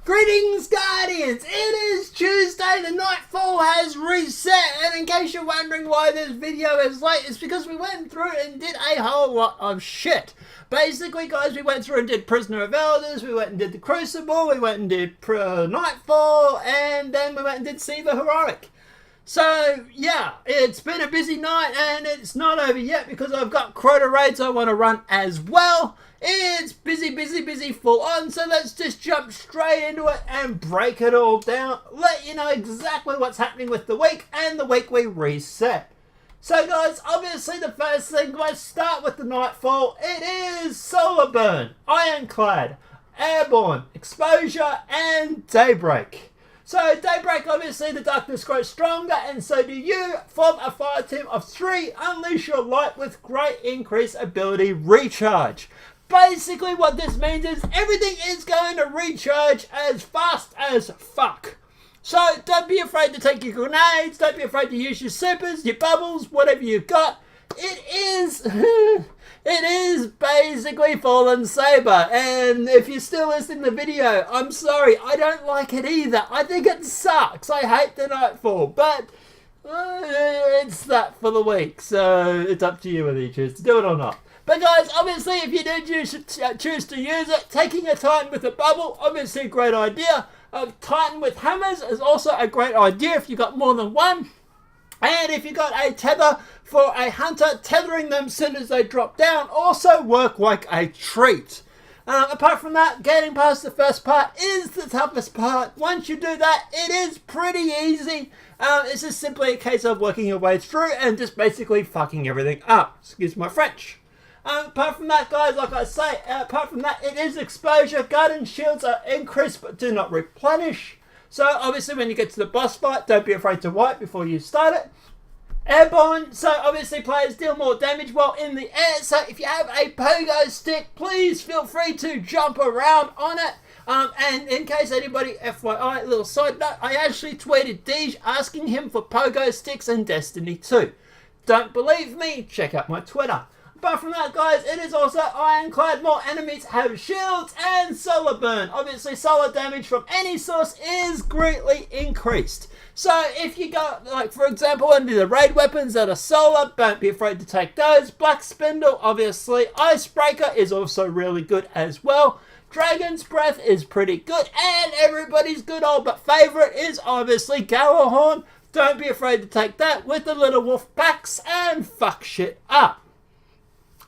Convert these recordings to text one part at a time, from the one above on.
Greetings, Guardians! It is Tuesday, the Nightfall has reset, and in case you're wondering why this video is late, it's because we went through and did a whole lot of shit. Basically, guys, we went through and did Prisoner of Elders, we went and did the Crucible, we went and did Nightfall, and then we went and did See the Heroic. So, yeah, it's been a busy night, and it's not over yet because I've got Crrota raids I want to run as well. It's busy, full on, so let's just jump straight into it and break it all down. Let you know exactly what's happening with the week and the week we reset. So guys, obviously the first thing, let's start with the Nightfall. It is Solar Burn, Ironclad, Airborne, Exposure, and Daybreak. So Daybreak, obviously the darkness grows stronger, and so do you. Form a fire team of 3, unleash your light with great increased ability recharge. Basically what this means is everything is going to recharge as fast as fuck. So don't be afraid to take your grenades, don't be afraid to use your supers, your bubbles, whatever you've got. It is basically Fallen S.A.B.E.R, and if you're still listening to the video, I'm sorry, I don't like it either. I think it sucks. I hate the Nightfall, but it's that for the week, so it's up to you whether you choose to do it or not. But guys, obviously if you do choose to use it, taking a Titan with a bubble, obviously a great idea. Titan with hammers is also a great idea if you got more than one. And if you got a tether for a hunter, tethering them as soon as they drop down also work like a treat. Apart from that, getting past the first part is the toughest part. Once you do that, it is pretty easy. It's just simply a case of working your way through and just basically fucking everything up. Excuse my French. Apart from that, guys, like I say, apart from that, it is exposure. Guardian shields are increased but do not replenish. So obviously when you get to the boss fight, don't be afraid to wipe before you start it. Airborne, so obviously players deal more damage while in the air. So if you have a pogo stick, please feel free to jump around on it. And in case anybody, FYI, little side note, I actually tweeted Deej asking him for pogo sticks in Destiny 2. Don't believe me? Check out my Twitter. Apart from that, guys, it is also Ironclad. More enemies have shields and solar burn. Obviously, solar damage from any source is greatly increased. So if you got, like, for example, into the raid weapons that are solar, don't be afraid to take those. Black Spindle, obviously. Icebreaker is also really good as well. Dragon's Breath is pretty good. And everybody's good old but favourite is obviously Gjallarhorn. Don't be afraid to take that with the little wolf packs and fuck shit up.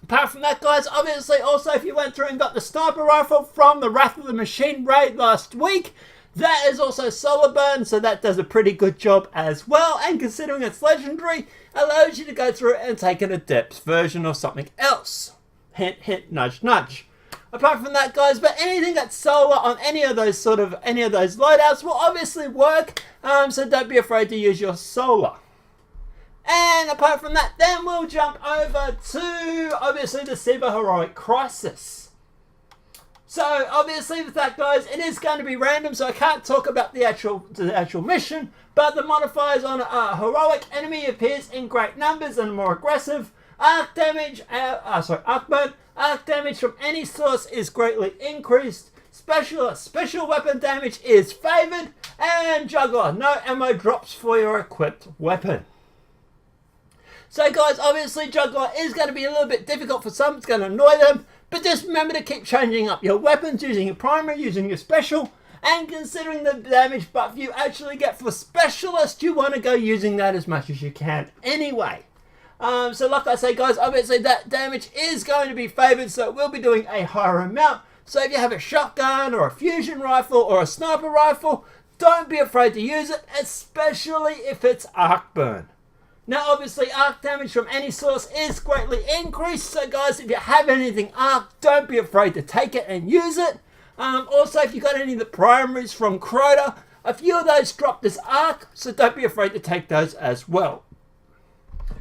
Apart from that, guys, obviously also if you went through and got the sniper rifle from the Wrath of the Machine raid last week, that is also solar burn, so that does a pretty good job as well. And considering it's legendary, allows you to go through and take an adept version or something else. Hint, hint, nudge, nudge. Apart from that, guys, but anything that's solar on any of those loadouts will obviously work. So don't be afraid to use your solar. And apart from that, then we'll jump over to, obviously, the Super Heroic Crisis. So, obviously, with that, guys, it is going to be random, so I can't talk about the actual mission, but the modifiers on a heroic enemy appears in great numbers and more aggressive. Arc damage, arc burn. Arc damage from any source is greatly increased. Special weapon damage is favoured. And Juggler, no ammo drops for your equipped weapon. So guys, obviously Juggler is going to be a little bit difficult for some, it's going to annoy them, but just remember to keep changing up your weapons, using your primary, using your special, and considering the damage buff you actually get for Specialist, you want to go using that as much as you can anyway. So like I say, guys, obviously that damage is going to be favoured, so it will be doing a higher amount. So if you have a shotgun or a fusion rifle or a sniper rifle, don't be afraid to use it, especially if it's arc burn. Now obviously arc damage from any source is greatly increased, so guys, if you have anything arc, don't be afraid to take it and use it. Also, if you got any of the primaries from Crrota, a few of those drop this arc, so don't be afraid to take those as well.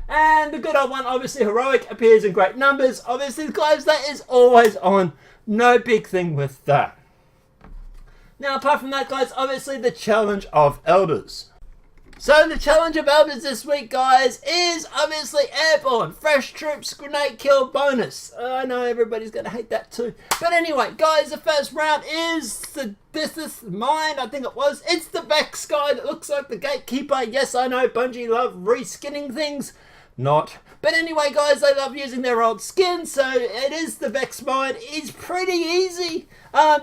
And the good old one, obviously Heroic, appears in great numbers. Obviously, guys, that is always on. No big thing with that. Now, apart from that, guys, obviously the Challenge of Elders. So the challenge of elders this week, guys, is obviously Airborne. Fresh troops, grenade kill bonus. I know everybody's going to hate that too. But anyway, guys, the first round is this is mine, I think it was. It's the Vex guy that looks like the Gatekeeper. Yes, I know, Bungie love reskinning things. Not. But anyway, guys, they love using their old skin, so it is the Vex mine. It's pretty easy.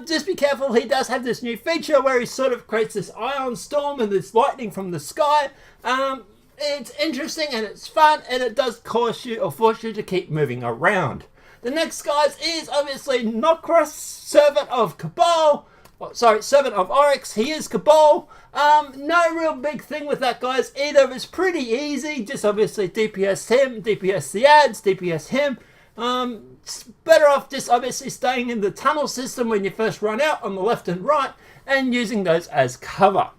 Just be careful, he does have this new feature where he sort of creates this ion storm and this lightning from the sky. It's interesting and it's fun, and it does cause you or force you to keep moving around. The next, guys, is obviously Noru'usk, servant of Cabal. Servant of Oryx. He is Cabal. No real big thing with that, guys. Either it's pretty easy. Just obviously DPS him, DPS the ads, DPS him. It's better off just obviously staying in the tunnel system when you first run out on the left and right and using those as cover.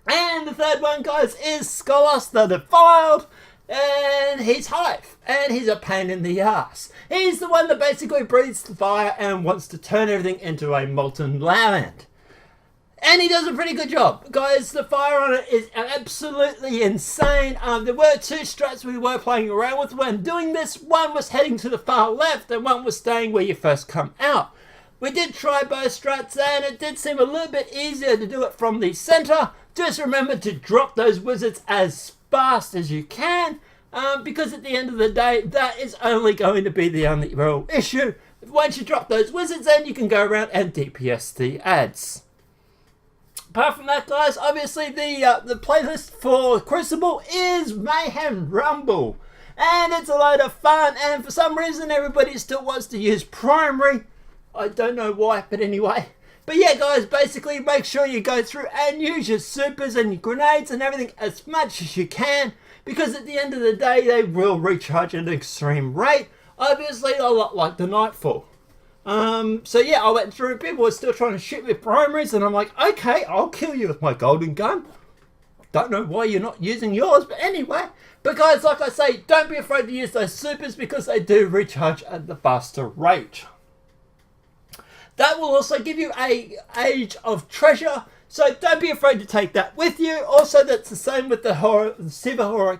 And the third one, guys, is Sylok the Defiled. And he's Hive, and he's a pain in the ass. He's the one that basically breathes the fire and wants to turn everything into a molten land. And he does a pretty good job. Guys, the fire on it is absolutely insane. There were two strats we were playing around with when doing this. One was heading to the far left, and one was staying where you first come out. We did try both strats, and it did seem a little bit easier to do it from the center. Just remember to drop those wizards as fast as you can, because at the end of the day, that is only going to be the only real issue. Once you drop those wizards, then you can go around and DPS the ads. Apart from that, guys, obviously the playlist for Crucible is Mayhem Rumble, and it's a load of fun, and for some reason everybody still wants to use primary. I don't know why, but anyway. But yeah, guys, basically make sure you go through and use your supers and your grenades and everything as much as you can, because at the end of the day, they will recharge at an extreme rate. Obviously, a lot like the Nightfall. So yeah, I went through, people were still trying to shoot with primaries, and I'm like, okay, I'll kill you with my golden gun. Don't know why you're not using yours, but anyway. But guys, like I say, don't be afraid to use those supers, because they do recharge at the faster rate. That will also give you a Age of Treasure, so don't be afraid to take that with you. Also, that's the same with the Silver Horror.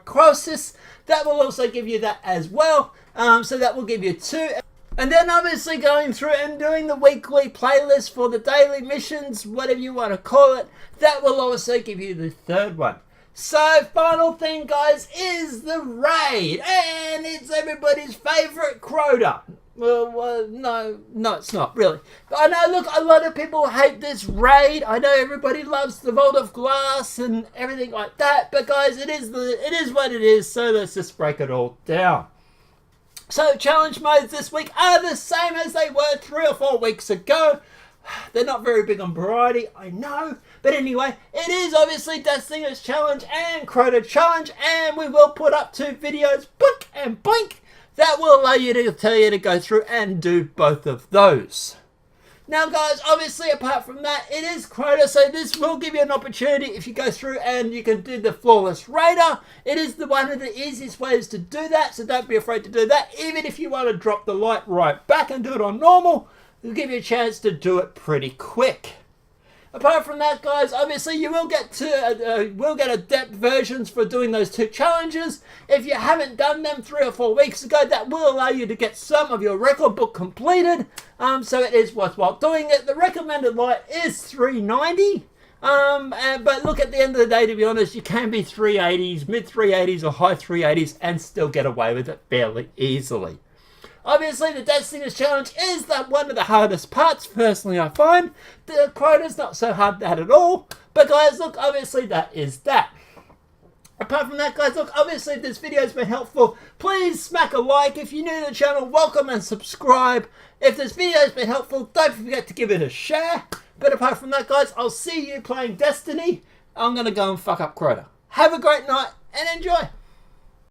That will also give you that as well. So that will give you 2. And then obviously going through and doing the weekly playlist for the daily missions, whatever you want to call it, that will also give you the 3rd one. So final thing, guys, is the raid, and it's everybody's favourite Crrota. Well, no, it's not, really. But I know, look, a lot of people hate this raid. I know everybody loves the Vault of Glass and everything like that. But guys, it is what it is, so let's just break it all down. So challenge modes this week are the same as they were 3 or 4 weeks ago. They're not very big on variety, I know. But anyway, it is obviously Destiny's Challenge and Crrota Challenge. And we will put up 2 videos, boink and boink. That will allow you to tell you to go through and do both of those. Now, guys, obviously, apart from that, it is Crrota, so this will give you an opportunity if you go through and you can do the Flawless Raider. It is one of the easiest ways to do that, so don't be afraid to do that. Even if you want to drop the light right back and do it on normal, it'll give you a chance to do it pretty quick. Apart from that, guys, obviously you will get adept versions for doing those 2 challenges. If you haven't done them 3 or 4 weeks ago, that will allow you to get some of your record book completed. So it is worthwhile doing it. The recommended light is 390. But look, at the end of the day, to be honest, you can be 380s, mid 380s or high 380s and still get away with it fairly easily. Obviously, the Destiny's Challenge is one of the hardest parts, personally, I find. The Crrota's not so hard that at all. But guys, look, obviously that is that. Apart from that, guys, look, obviously if this video has been helpful, please smack a like. If you're new to the channel, welcome and subscribe. If this video has been helpful, don't forget to give it a share. But apart from that, guys, I'll see you playing Destiny. I'm going to go and fuck up Crrota. Have a great night and enjoy.